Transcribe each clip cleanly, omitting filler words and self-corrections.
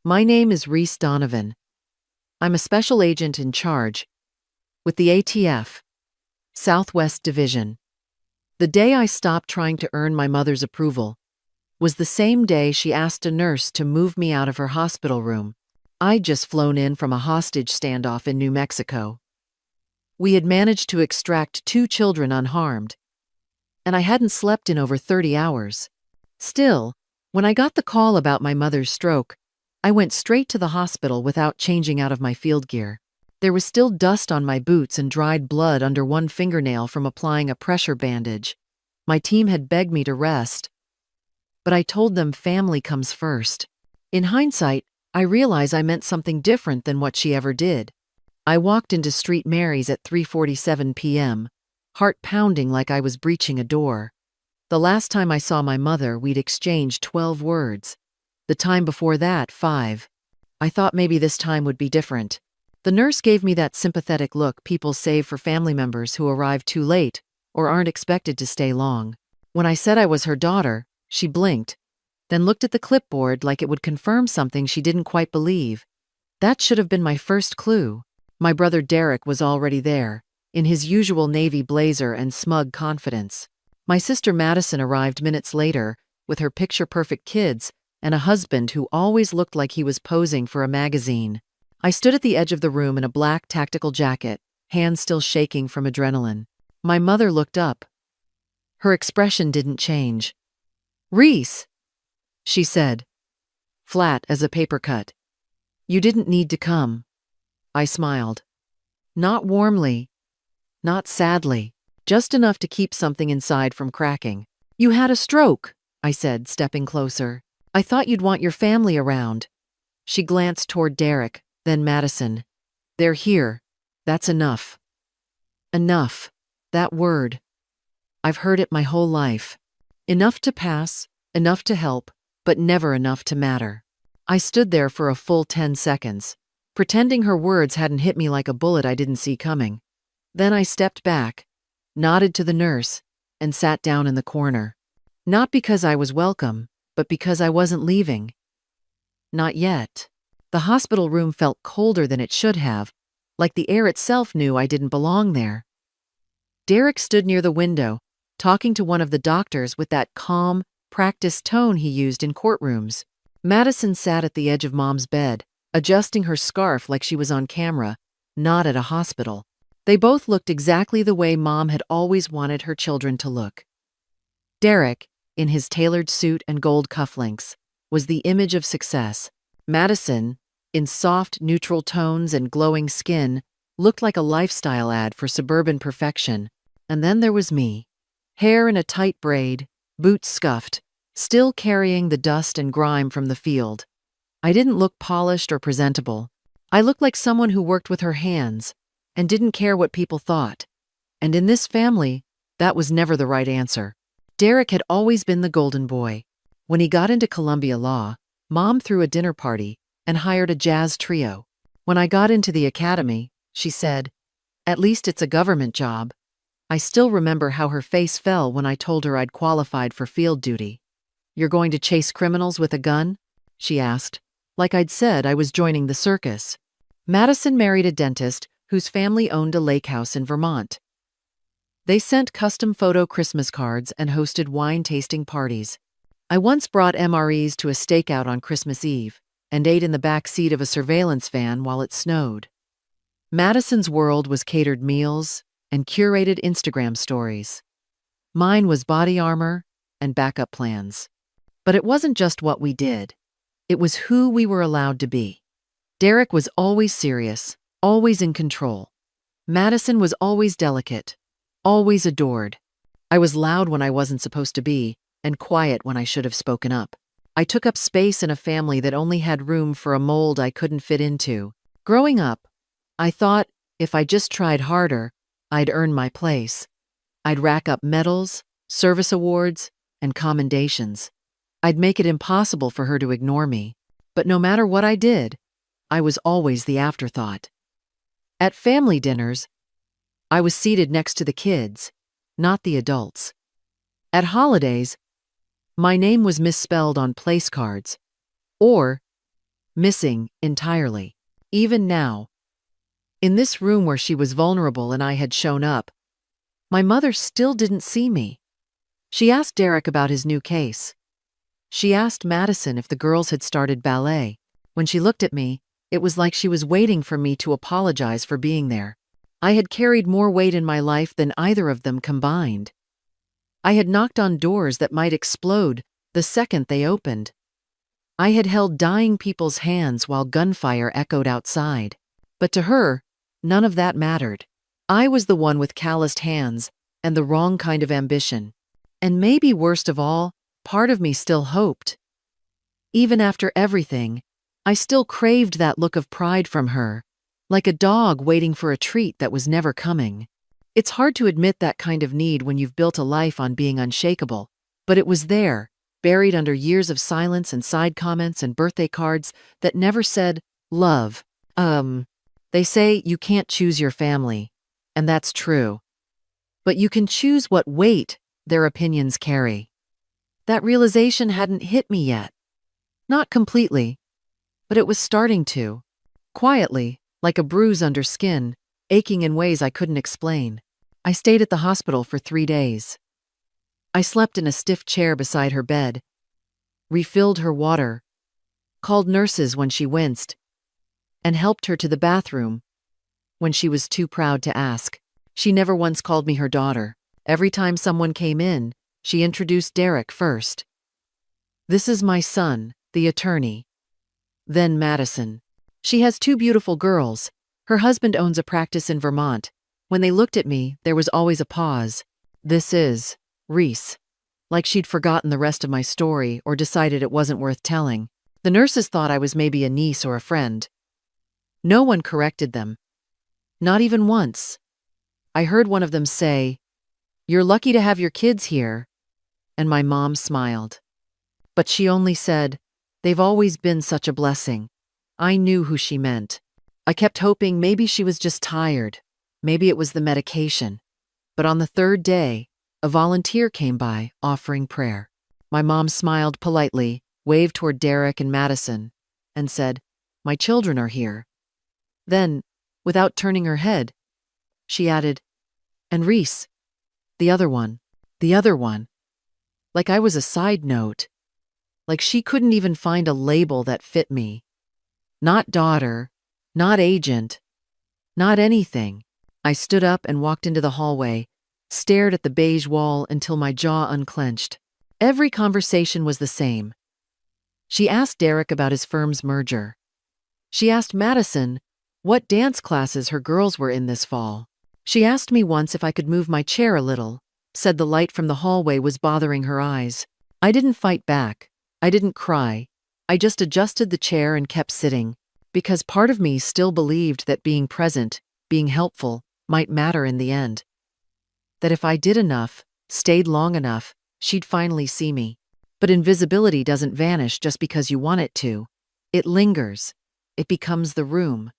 My name is Reese Donovan. I'm a special agent in charge with the ATF, Southwest Division. The day I stopped trying to earn my mother's approval was the same day she asked a nurse to move me out of her hospital room. I'd just flown in from a hostage standoff in New Mexico. We had managed to extract 2 children unharmed, and I hadn't slept in over 30 hours. Still, when I got the call about my mother's stroke, I went straight to the hospital without changing out of my field gear. There was still dust on my boots and dried blood under one fingernail from applying a pressure bandage. My team had begged me to rest, but I told them family comes first. In hindsight, I realize I meant something different than what she ever did. I walked into Street Mary's at 3:47 p.m., heart pounding like I was breaching a door. The last time I saw my mother, we'd exchanged 12 words. The time before that, 5. I thought maybe this time would be different. The nurse gave me that sympathetic look people save for family members who arrive too late or aren't expected to stay long. When I said I was her daughter, she blinked, then looked at the clipboard like it would confirm something she didn't quite believe. That should have been my first clue. My brother Derek was already there, in his usual navy blazer and smug confidence. My sister Madison arrived minutes later, with her picture-perfect kids and a husband who always looked like he was posing for a magazine. I stood at the edge of the room in a black tactical jacket, hands still shaking from adrenaline. My mother looked up. Her expression didn't change. "Reese," she said, flat as a paper cut. "You didn't need to come." I smiled. Not warmly, not sadly, just enough to keep something inside from cracking. "You had a stroke," I said, stepping closer. "I thought you'd want your family around." She glanced toward Derek, then Madison. "They're here. That's enough." Enough. That word. I've heard it my whole life. Enough to pass, enough to help, but never enough to matter. I stood there for a full 10 seconds, pretending her words hadn't hit me like a bullet I didn't see coming. Then I stepped back, nodded to the nurse, and sat down in the corner. Not because I was welcome, but because I wasn't leaving. Not yet. The hospital room felt colder than it should have, like the air itself knew I didn't belong there. Derek stood near the window, talking to one of the doctors with that calm, practiced tone he used in courtrooms. Madison sat at the edge of Mom's bed, adjusting her scarf like she was on camera, not at a hospital. They both looked exactly the way Mom had always wanted her children to look. Derek, in his tailored suit and gold cufflinks, was the image of success. Madison, in soft, neutral tones and glowing skin, looked like a lifestyle ad for suburban perfection. And then there was me. Hair in a tight braid, boots scuffed, still carrying the dust and grime from the field. I didn't look polished or presentable. I looked like someone who worked with her hands and didn't care what people thought. And in this family, that was never the right answer. Derek had always been the golden boy. When he got into Columbia Law, Mom threw a dinner party and hired a jazz trio. When I got into the academy, she said, "At least it's a government job." I still remember how her face fell when I told her I'd qualified for field duty. "You're going to chase criminals with a gun?" she asked, like I'd said I was joining the circus. Madison married a dentist whose family owned a lake house in Vermont. They sent custom photo Christmas cards and hosted wine-tasting parties. I once brought MREs to a stakeout on Christmas Eve and ate in the back seat of a surveillance van while it snowed. Madison's world was catered meals and curated Instagram stories. Mine was body armor and backup plans. But it wasn't just what we did. It was who we were allowed to be. Derek was always serious, always in control. Madison was always delicate, always adored. I was loud when I wasn't supposed to be, and quiet when I should have spoken up. I took up space in a family that only had room for a mold I couldn't fit into. Growing up, I thought if I just tried harder, I'd earn my place. I'd rack up medals, service awards, and commendations. I'd make it impossible for her to ignore me. But no matter what I did, I was always the afterthought. At family dinners, I was seated next to the kids, not the adults. At holidays, my name was misspelled on place cards, or missing entirely. Even now, in this room where she was vulnerable and I had shown up, my mother still didn't see me. She asked Derek about his new case. She asked Madison if the girls had started ballet. When she looked at me, it was like she was waiting for me to apologize for being there. I had carried more weight in my life than either of them combined. I had knocked on doors that might explode the second they opened. I had held dying people's hands while gunfire echoed outside. But to her, none of that mattered. I was the one with calloused hands and the wrong kind of ambition. And maybe worst of all, part of me still hoped. Even after everything, I still craved that look of pride from her, like a dog waiting for a treat that was never coming. It's hard to admit that kind of need when you've built a life on being unshakable, but it was there, buried under years of silence and side comments and birthday cards that never said, love. They say you can't choose your family, and that's true. But you can choose what weight their opinions carry. That realization hadn't hit me yet. Not completely, but it was starting to. Quietly, like a bruise under skin, aching in ways I couldn't explain. I stayed at the hospital for 3 days. I slept in a stiff chair beside her bed, refilled her water, called nurses when she winced, and helped her to the bathroom when she was too proud to ask. She never once called me her daughter. Every time someone came in, she introduced Derek first. This is my son, the attorney. Then Madison. She has 2 beautiful girls. Her husband owns a practice in Vermont. When they looked at me, there was always a pause. This is REESE. Like she'd forgotten the rest of my story or decided it wasn't worth telling. The nurses thought I was maybe a niece or a friend. No one corrected them. Not even once. I heard one of them say, "You're lucky to have your kids here," and my mom smiled. But she only said, "They've always been such a blessing." I knew who she meant. I kept hoping maybe she was just tired. Maybe it was the medication. But on the 3rd day, a volunteer came by, offering prayer. My mom smiled politely, waved toward Derek and Madison, and said, "My children are here." Then, without turning her head, she added, "And REESE, the other one, the other one." Like I was a side note. Like she couldn't even find a label that fit me. Not daughter, not agent, not anything. I stood up and walked into the hallway, stared at the beige wall until my jaw unclenched. Every conversation was the same. She asked Derek about his firm's merger. She asked Madison what dance classes her girls were in this fall. She asked me once if I could move my chair a little, said the light from the hallway was bothering her eyes. I didn't fight back. I didn't cry. I just adjusted the chair and kept sitting, because part of me still believed that being present, being helpful, might matter in the end. That if I did enough, stayed long enough, she'd finally see me. But invisibility doesn't vanish just because you want it to. It lingers. It becomes the room.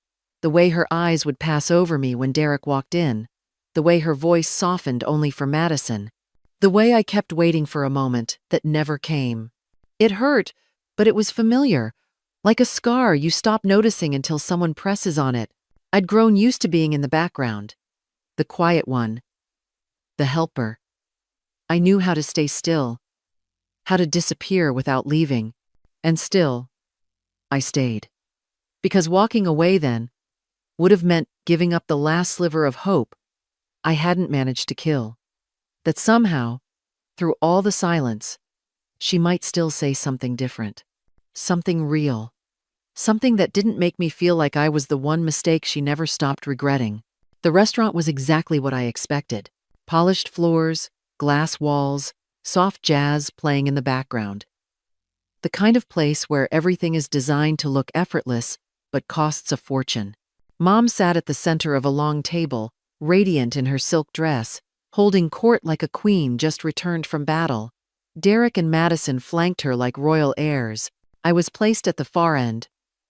The way her eyes would pass over me when Derek walked in. The way her voice softened only for Madison. The way I kept waiting for a moment that never came. It hurt, but it was familiar. Like a scar you stop noticing until someone presses on it. I'd grown used to being in the background. The quiet one. The helper. I knew how to stay still. How to disappear without leaving. And still, I stayed. Because walking away then would have meant giving up the last sliver of hope I hadn't managed to kill. That somehow, through all the silence, she might still say something different. Something real. Something that didn't make me feel like I was the one mistake she never stopped regretting. The restaurant was exactly what I expected. Polished floors, glass walls, soft jazz playing in the background. The kind of place where everything is designed to look effortless, but costs a fortune. Mom sat at the center of a long table, radiant in her silk dress, holding court like a queen just returned from battle. Derek and Madison flanked her like royal heirs. I was placed at the far end,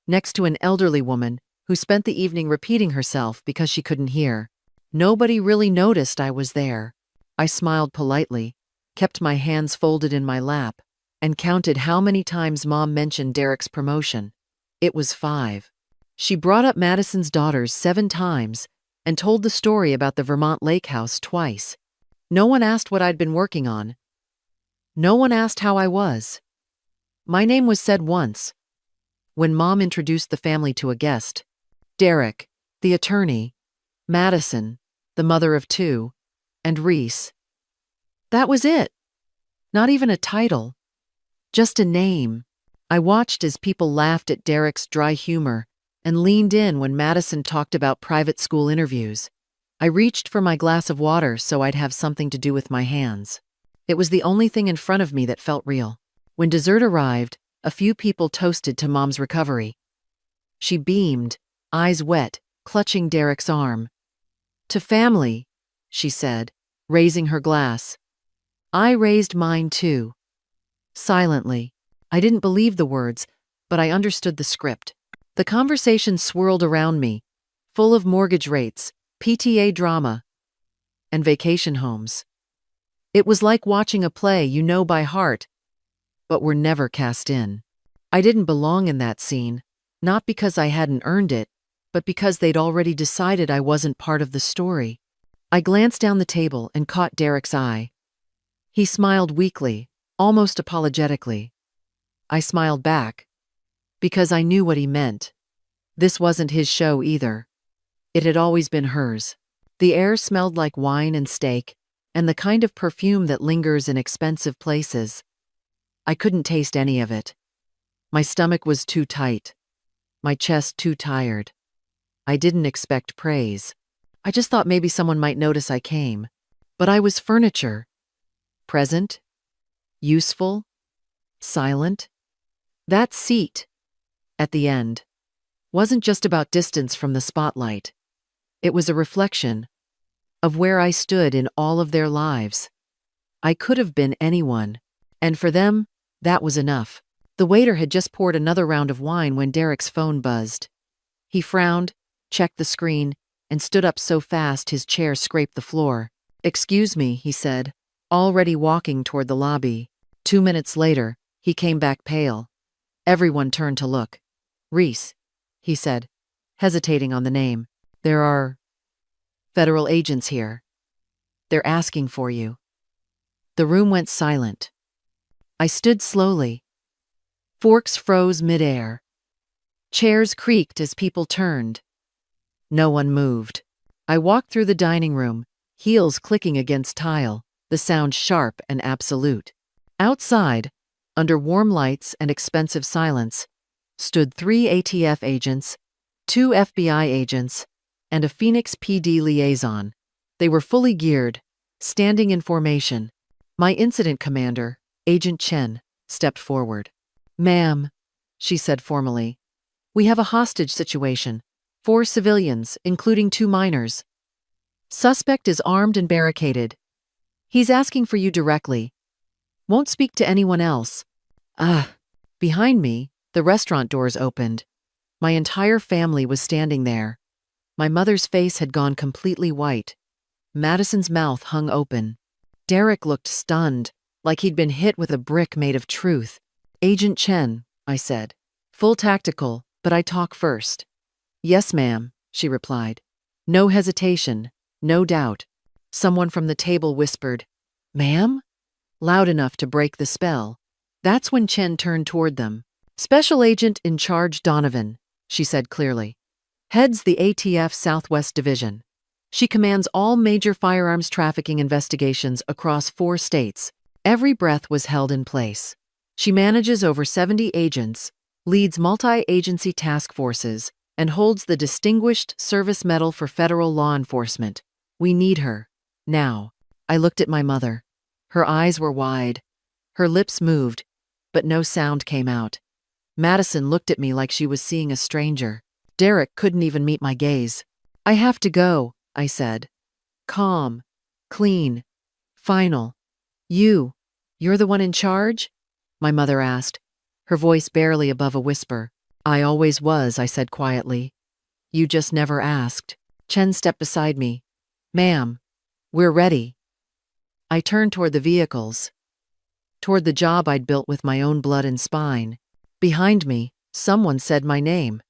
next to an elderly woman who spent the evening repeating herself because she couldn't hear. Nobody really noticed I was there. I smiled politely, kept my hands folded in my lap, and counted how many times Mom mentioned Derek's promotion. It was 5. She brought up Madison's daughters 7 times and told the story about the Vermont lake house twice. No one asked what I'd been working on. No one asked how I was. My name was said once, when Mom introduced the family to a guest. Derek, the attorney, Madison, the mother of 2, and REESE. That was it. Not even a title. Just a name. I watched as people laughed at Derek's dry humor and leaned in when Madison talked about private school interviews. I reached for my glass of water so I'd have something to do with my hands. It was the only thing in front of me that felt real. When dessert arrived, a few people toasted to Mom's recovery. She beamed, eyes wet, clutching Derek's arm. To family, she said, raising her glass. I raised mine too. Silently. I didn't believe the words, but I understood the script. The conversation swirled around me, full of mortgage rates, PTA drama, and vacation homes. It was like watching a play you know by heart, but were never cast in. I didn't belong in that scene, not because I hadn't earned it, but because they'd already decided I wasn't part of the story. I glanced down the table and caught Derek's eye. He smiled weakly, almost apologetically. I smiled back, because I knew what he meant. This wasn't his show either. It had always been hers. The air smelled like wine and steak, and the kind of perfume that lingers in expensive places. I couldn't taste any of it. My stomach was too tight. My chest too tired. I didn't expect praise. I just thought maybe someone might notice I came. But I was furniture. Present. Useful. Silent. That seat, at the end, wasn't just about distance from the spotlight. It was a reflection of where I stood in all of their lives. I could have been anyone, and for them, that was enough. The waiter had just poured another round of wine when Derek's phone buzzed. He frowned, checked the screen, and stood up so fast his chair scraped the floor. "Excuse me," he said, already walking toward the lobby. 2 minutes later, he came back pale. Everyone turned to look. "REESE," he said, hesitating on the name. "There are federal agents here. They're asking for you." The room went silent. I stood slowly. Forks froze midair. Chairs creaked as people turned. No one moved. I walked through the dining room, heels clicking against tile, the sound sharp and absolute. Outside, under warm lights and expensive silence, stood 3 ATF agents, 2 FBI agents, and a Phoenix PD liaison. They were fully geared, standing in formation. My incident commander, Agent Chen, stepped forward. "Ma'am," she said formally, "we have a hostage situation. 4 civilians, including 2 minors. Suspect is armed and barricaded. He's asking for you directly. Won't speak to anyone else." Behind me, the restaurant doors opened. My entire family was standing there. My mother's face had gone completely white. Madison's mouth hung open. Derek looked stunned, like he'd been hit with a brick made of truth. "Agent Chen," I said. "Full tactical, but I talk first." "Yes, ma'am," she replied. No hesitation, no doubt. Someone from the table whispered, "Ma'am?" loud enough to break the spell. That's when Chen turned toward them. "Special Agent in Charge Donovan," she said clearly. "Heads the ATF Southwest Division. She commands all major firearms trafficking investigations across 4 states." Every breath was held in place. "She manages over 70 agents, leads multi-agency task forces, and holds the Distinguished Service Medal for Federal Law Enforcement. We need her. Now." I looked at my mother. Her eyes were wide. Her lips moved, but no sound came out. Madison looked at me like she was seeing a stranger. Derek couldn't even meet my gaze. "I have to go," I said. Calm, clean, final. You're the one in charge?" my mother asked, her voice barely above a whisper. "I always was," I said quietly. "You just never asked." Chen stepped beside me. "Ma'am, we're ready." I turned toward the vehicles, toward the job I'd built with my own blood and spine. Behind me, Someone said my name.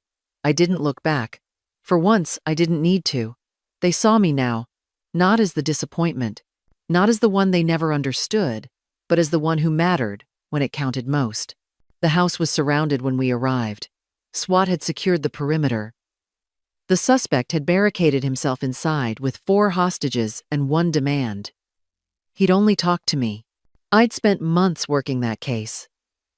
I didn't look back. For once, I didn't need to. They saw me now, not as the disappointment, not as the one they never understood, but as the one who mattered when it counted most. The house was surrounded when we arrived. SWAT had secured the perimeter. The suspect had barricaded himself inside with 4 hostages and 1 demand. He'd only talked to me. I'd spent months working that case.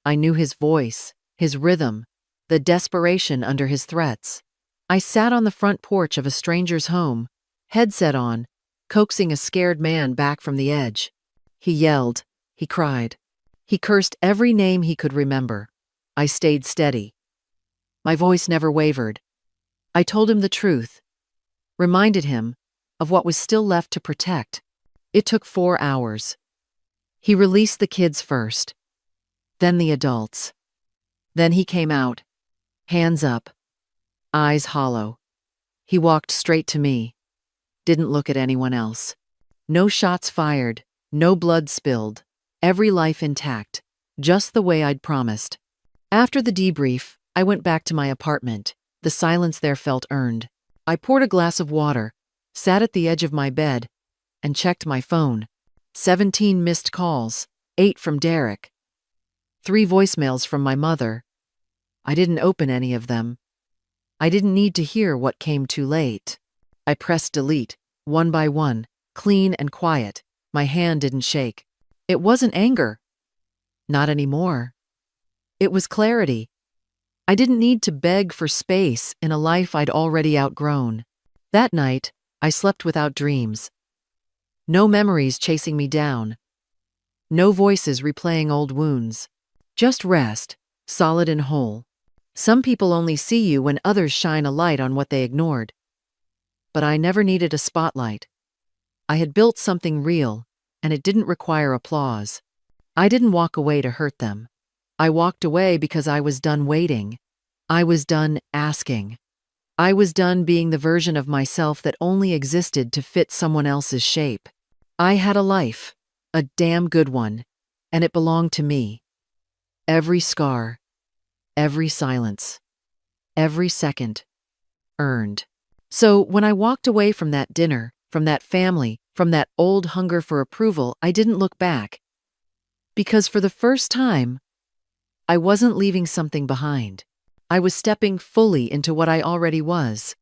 I knew his voice, his rhythm, the desperation under his threats. I sat on the front porch of a stranger's home, headset on, coaxing a scared man back from the edge. He yelled. He cried. He cursed every name he could remember. I stayed steady. My voice never wavered. I told him the truth, reminded him of what was still left to protect. It took 4 hours. He released the kids first, then the adults. Then he came out, hands up, eyes hollow. He walked straight to me, didn't look at anyone else. No shots fired, no blood spilled, every life intact, just the way I'd promised. After the debrief, I went back to my apartment. The silence there felt earned. I poured a glass of water, sat at the edge of my bed, and checked my phone. 17 missed calls, 8 from Derek. 3 voicemails from my mother. I didn't open any of them. I didn't need to hear what came too late. I pressed delete, one by one, clean and quiet. My hand didn't shake. It wasn't anger. Not anymore. It was clarity. I didn't need to beg for space in a life I'd already outgrown. That night, I slept without dreams. No memories chasing me down. No voices replaying old wounds. Just rest, solid and whole. Some people only see you when others shine a light on what they ignored. But I never needed a spotlight. I had built something real, and it didn't require applause. I didn't walk away to hurt them. I walked away because I was done waiting. I was done asking. I was done being the version of myself that only existed to fit someone else's shape. I had a life, a damn good one, and it belonged to me. Every scar, every silence, every second, earned. So when I walked away from that dinner, from that family, from that old hunger for approval, I didn't look back. Because for the first time, I wasn't leaving something behind. I was stepping fully into what I already was.